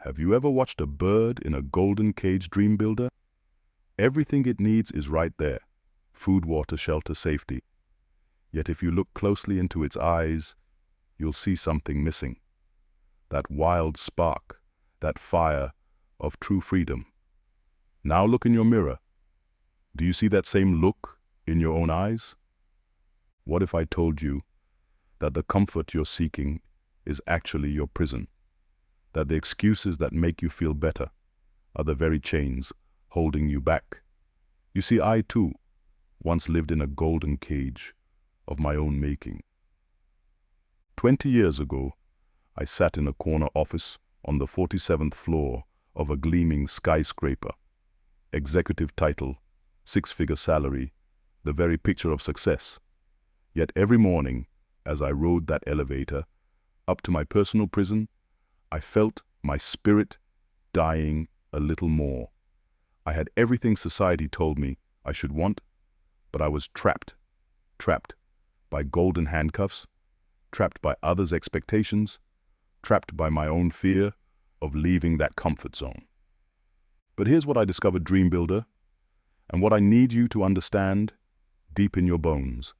Have you ever watched a bird in a golden cage dream builder? Everything it needs is right there. Food, water, shelter, safety. Yet if you look closely into its eyes, you'll see something missing. That wild spark, that fire of true freedom. Now look in your mirror. Do you see that same look in your own eyes? What if I told you that the comfort you're seeking is actually your prison? That the excuses that make you feel better are the very chains holding you back? You see, I too once lived in a golden cage of my own making. 20 years ago, I sat in a corner office on the 47th floor of a gleaming skyscraper. Executive title, six-figure salary, the very picture of success. Yet every morning, as I rode that elevator up to my personal prison, I felt my spirit dying a little more. I had everything society told me I should want, but I was trapped by golden handcuffs, trapped by others' expectations, trapped by my own fear of leaving that comfort zone. But here's what I discovered, Dream Builder, and what I need you to understand deep in your bones.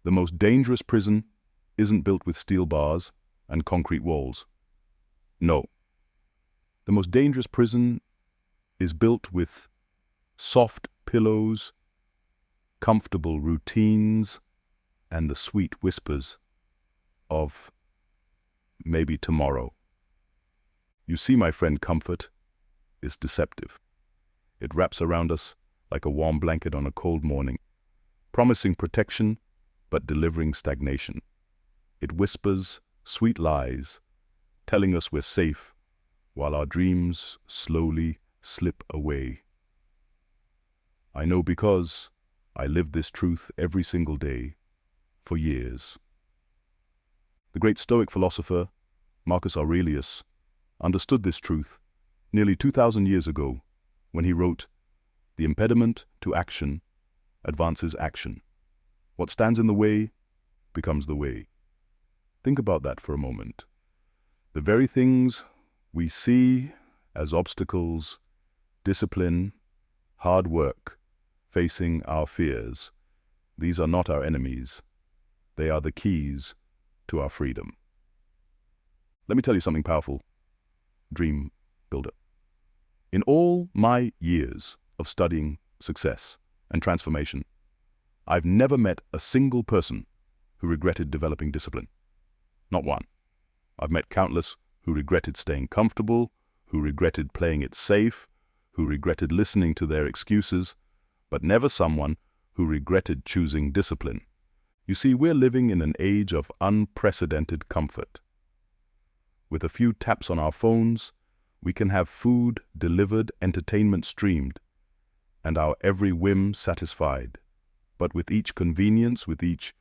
The most dangerous prison isn't built with steel bars and concrete walls. No. The most dangerous prison is built with soft pillows, comfortable routines, and the sweet whispers of maybe tomorrow. You see, my friend, comfort is deceptive. It wraps around us like a warm blanket on a cold morning, promising protection but delivering stagnation. It whispers sweet lies, telling us we're safe, while our dreams slowly slip away. I know because I lived this truth every single day for years. The great Stoic philosopher Marcus Aurelius understood this truth nearly 2,000 years ago when he wrote, "The impediment to action advances action. What stands in the way becomes the way." Think about that for a moment. The very things we see as obstacles, discipline, hard work, facing our fears, these are not our enemies. They are the keys to our freedom. Let me tell you something powerful, Dream Builder. In all my years of studying success and transformation, I've never met a single person who regretted developing discipline. Not one. I've met countless who regretted staying comfortable, who regretted playing it safe, who regretted listening to their excuses, but never someone who regretted choosing discipline. You see, we're living in an age of unprecedented comfort. With a few taps on our phones, we can have food delivered, entertainment streamed, and our every whim satisfied. But with each convenience, with each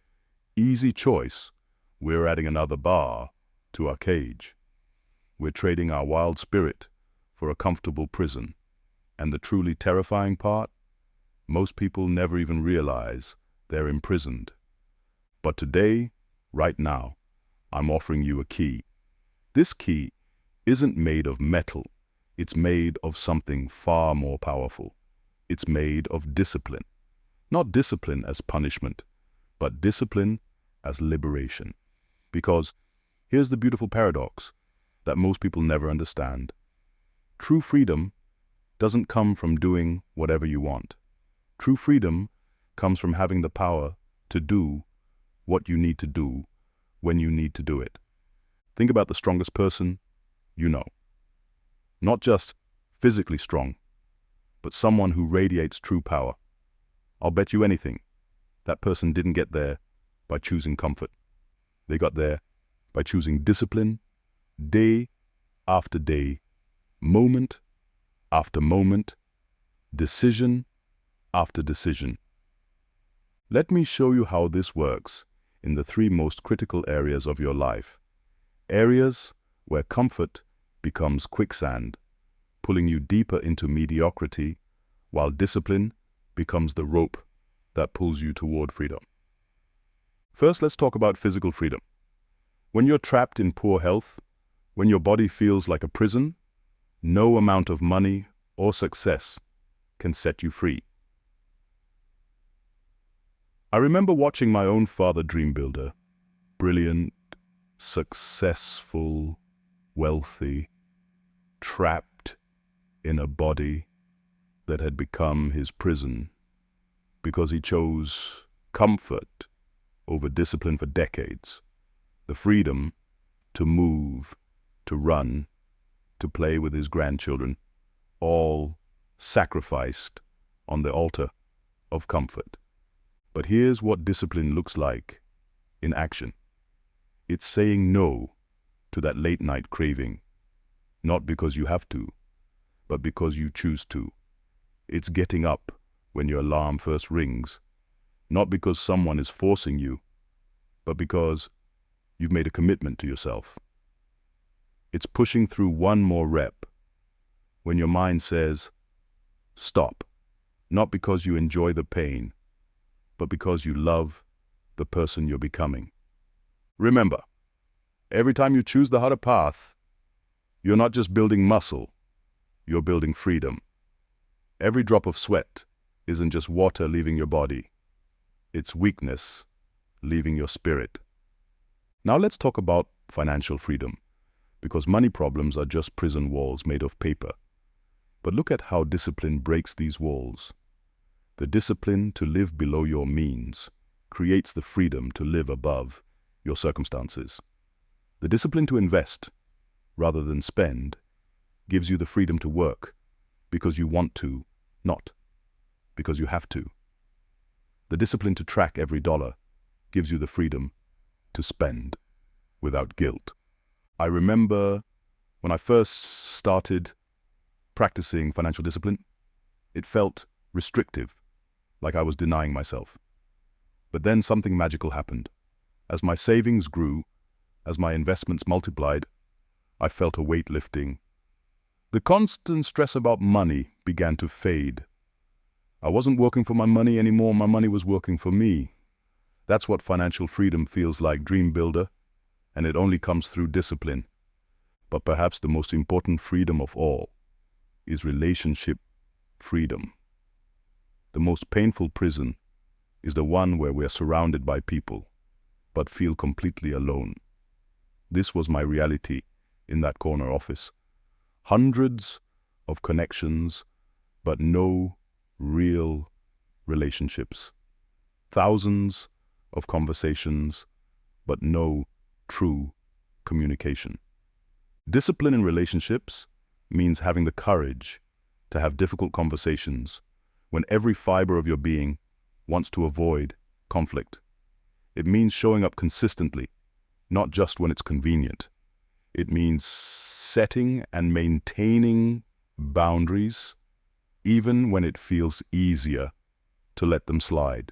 easy choice, we're adding another bar to our cage. We're trading our wild spirit for a comfortable prison. And the truly terrifying part? Most people never even realize they're imprisoned. But today, right now, I'm offering you a key. This key isn't made of metal. It's made of something far more powerful. It's made of discipline. Not discipline as punishment, but discipline as liberation. Because here's the beautiful paradox that most people never understand. True freedom doesn't come from doing whatever you want. True freedom comes from having the power to do what you need to do when you need to do it. Think about the strongest person you know. Not just physically strong, but someone who radiates true power. I'll bet you anything that person didn't get there by choosing comfort. They got there by choosing discipline, day after day, moment after moment, decision after decision. Let me show you how this works in the three most critical areas of your life. Areas where comfort becomes quicksand, pulling you deeper into mediocrity, while discipline becomes the rope that pulls you toward freedom. First, let's talk about physical freedom. When you're trapped in poor health, when your body feels like a prison, No amount of money or success can set you free. I remember watching my own father dream builder, brilliant, successful, wealthy, trapped in a body that had become his prison because he chose comfort over discipline for decades, the freedom to move, to run, to play with his grandchildren, all sacrificed on the altar of comfort. But here's what discipline looks like in action. It's saying no to that late-night craving, not because you have to, but because you choose to. It's getting up when your alarm first rings, not because someone is forcing you, but because you've made a commitment to yourself. It's pushing through one more rep when your mind says, stop, not because you enjoy the pain, but because you love the person you're becoming. Remember, every time you choose the harder path, you're not just building muscle, you're building freedom. Every drop of sweat isn't just water leaving your body, it's weakness leaving your spirit. Now let's talk about financial freedom, because money problems are just prison walls made of paper. But look at how discipline breaks these walls. The discipline to live below your means creates the freedom to live above your circumstances. The discipline to invest, rather than spend, gives you the freedom to work because you want to, not because you have to. The discipline to track every dollar gives you the freedom to spend without guilt. I remember when I first started practicing financial discipline, it felt restrictive, like I was denying myself. But then something magical happened. As my savings grew, as my investments multiplied, I felt a weight lifting. The constant stress about money began to fade. I wasn't working for my money anymore, my money was working for me. That's what financial freedom feels like, dream builder, and it only comes through discipline. But perhaps the most important freedom of all is relationship freedom. The most painful prison is the one where we are surrounded by people, but feel completely alone. This was my reality in that corner office. Hundreds of connections, but no real relationships. Thousands of conversations, but no true communication. Discipline in relationships means having the courage to have difficult conversations when every fiber of your being wants to avoid conflict. It means showing up consistently, not just when it's convenient. It means setting and maintaining boundaries, even when it feels easier to let them slide.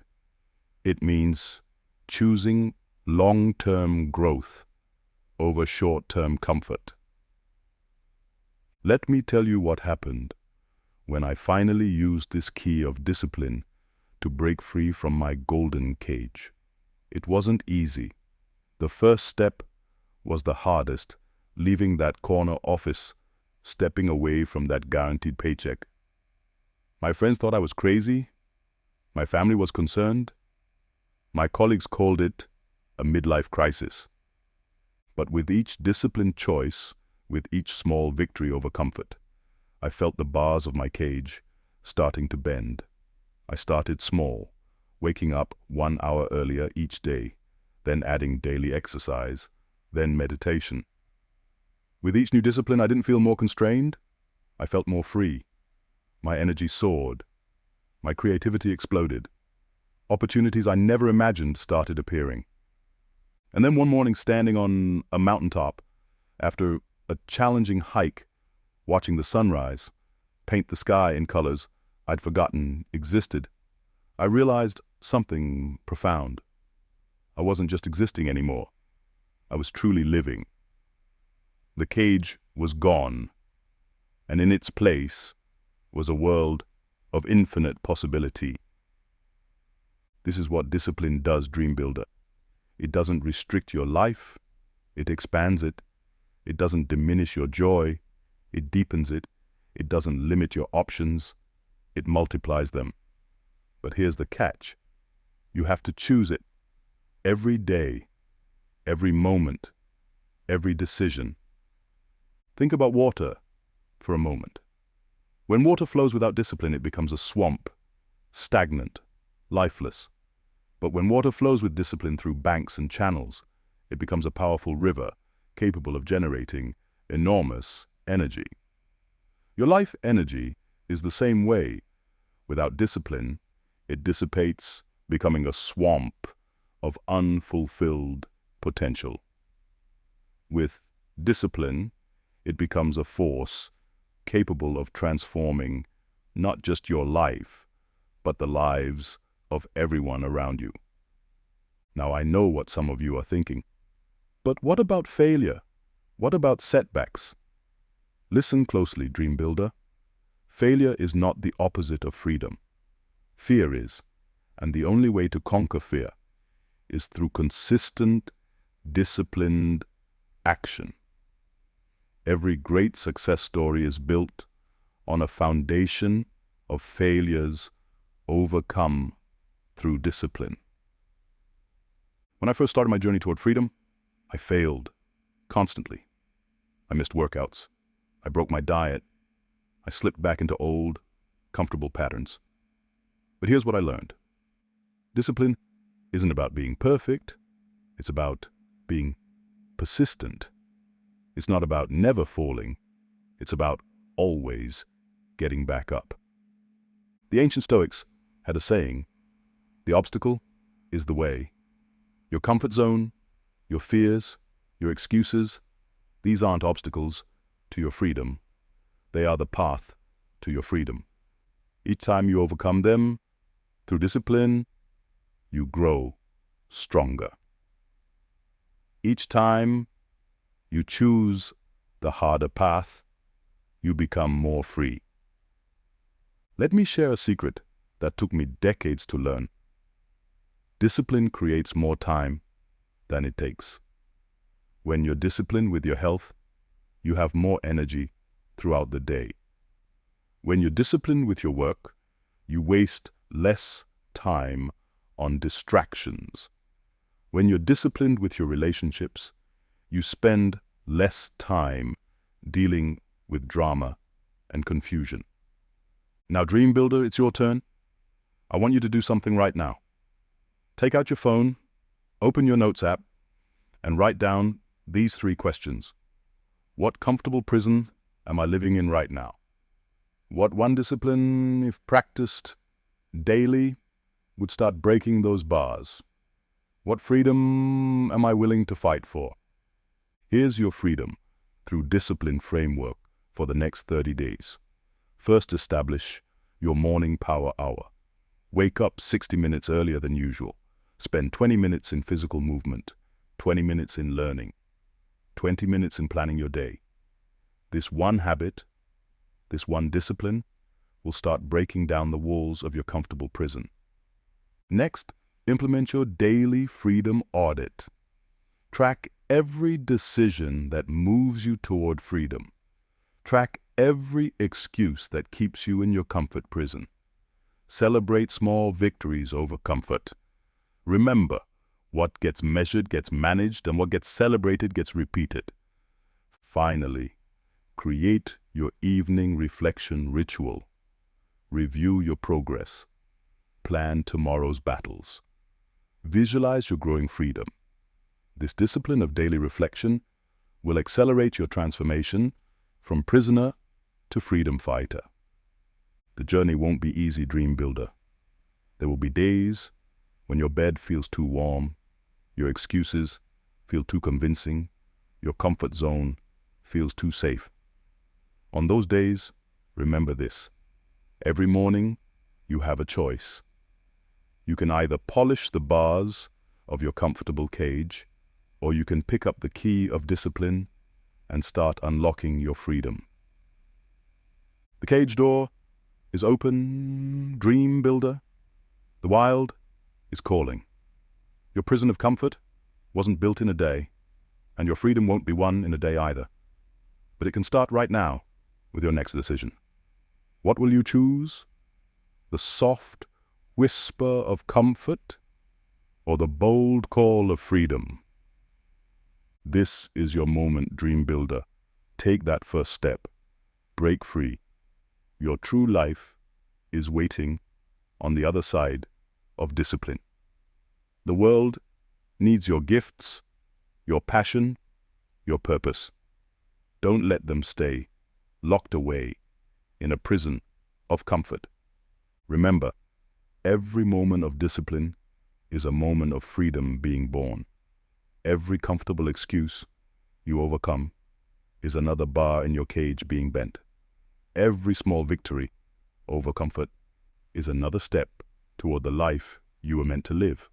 It means choosing long-term growth over short-term comfort. Let me tell you what happened when I finally used this key of discipline to break free from my golden cage. It wasn't easy. The first step was the hardest, leaving that corner office, stepping away from that guaranteed paycheck. My friends thought I was crazy. My family was concerned. My colleagues called it a midlife crisis. But with each disciplined choice, with each small victory over comfort, I felt the bars of my cage starting to bend. I started small, waking up 1 hour earlier each day, then adding daily exercise, then meditation. With each new discipline, I didn't feel more constrained. I felt more free. My energy soared. My creativity exploded. Opportunities I never imagined started appearing. And then one morning, standing on a mountaintop, after a challenging hike, watching the sunrise paint the sky in colors I'd forgotten existed, I realized something profound. I wasn't just existing anymore. I was truly living. The cage was gone, and in its place was a world of infinite possibility. This is what discipline does, dream builder. It doesn't restrict your life, it expands it. It doesn't diminish your joy, It deepens it. It doesn't limit your options. It multiplies them. But here's the catch. You have to choose it every day, every moment, every decision. Think about water for a moment. When water flows without discipline, it becomes a swamp, stagnant, lifeless. But when water flows with discipline through banks and channels, it becomes a powerful river capable of generating enormous energy. Your life energy is the same way. Without discipline, it dissipates, becoming a swamp of unfulfilled potential. With discipline, it becomes a force capable of transforming not just your life, but the lives of everyone around you. Now, I know what some of you are thinking. But what about failure? What about setbacks? Listen closely, dream builder. Failure is not the opposite of freedom. Fear is, and the only way to conquer fear is through consistent, disciplined action. Every great success story is built on a foundation of failures overcome through discipline. When I first started my journey toward freedom, I failed constantly. I missed workouts. I broke my diet. I slipped back into old, comfortable patterns. But here's what I learned. Discipline isn't about being perfect. It's about being persistent. It's not about never falling. It's about always getting back up. The ancient Stoics had a saying, the obstacle is the way. Your comfort zone, your fears, your excuses, these aren't obstacles to your freedom. They are the path to your freedom. Each time you overcome them through discipline, you grow stronger. Each time you choose the harder path, you become more free. Let me share a secret that took me decades to learn. Discipline creates more time than it takes. When you're disciplined with your health, you have more energy throughout the day. When you're disciplined with your work, you waste less time on distractions. When you're disciplined with your relationships, you spend less time dealing with drama and confusion. Now, Dream Builder, it's your turn. I want you to do something right now. Take out your phone, open your notes app, and write down these 3 questions. What comfortable prison am I living in right now? What one discipline, if practiced daily, would start breaking those bars? What freedom am I willing to fight for? Here's your freedom through discipline framework for the next 30 days. First, establish your morning power hour. Wake up 60 minutes earlier than usual. Spend 20 minutes in physical movement, 20 minutes in learning, 20 minutes in planning your day. This one habit, this one discipline, will start breaking down the walls of your comfortable prison. Next, implement your daily freedom audit. Track every decision that moves you toward freedom. Track every excuse that keeps you in your comfort prison. Celebrate small victories over comfort. Remember, what gets measured gets managed, and what gets celebrated gets repeated. Finally, create your evening reflection ritual. Review your progress. Plan tomorrow's battles. Visualize your growing freedom. This discipline of daily reflection will accelerate your transformation from prisoner to freedom fighter. The journey won't be easy, dream builder. There will be days when your bed feels too warm, your excuses feel too convincing, your comfort zone feels too safe. On those days, remember this. Every morning, you have a choice. You can either polish the bars of your comfortable cage, or you can pick up the key of discipline and start unlocking your freedom. The cage door is open, dream builder. The wild is calling. Your prison of comfort wasn't built in a day, and your freedom won't be won in a day either. But it can start right now, with your next decision. What will you choose? The soft whisper of comfort or the bold call of freedom? This is your moment, dream builder. Take that first step. Break free. Your true life is waiting on the other side of discipline. The world needs your gifts, your passion, your purpose. Don't let them stay locked away in a prison of comfort. Remember, every moment of discipline is a moment of freedom being born. Every comfortable excuse you overcome is another bar in your cage being bent. Every small victory over comfort is another step toward the life you were meant to live.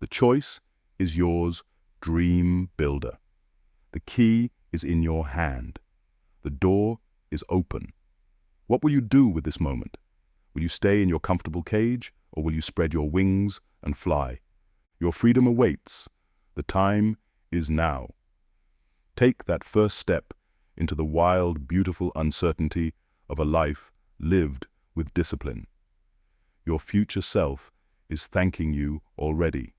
The choice is yours, dream builder. The key is in your hand. The door is open. What will you do with this moment? Will you stay in your comfortable cage, or will you spread your wings and fly? Your freedom awaits. The time is now. Take that first step into the wild, beautiful uncertainty of a life lived with discipline. Your future self is thanking you already.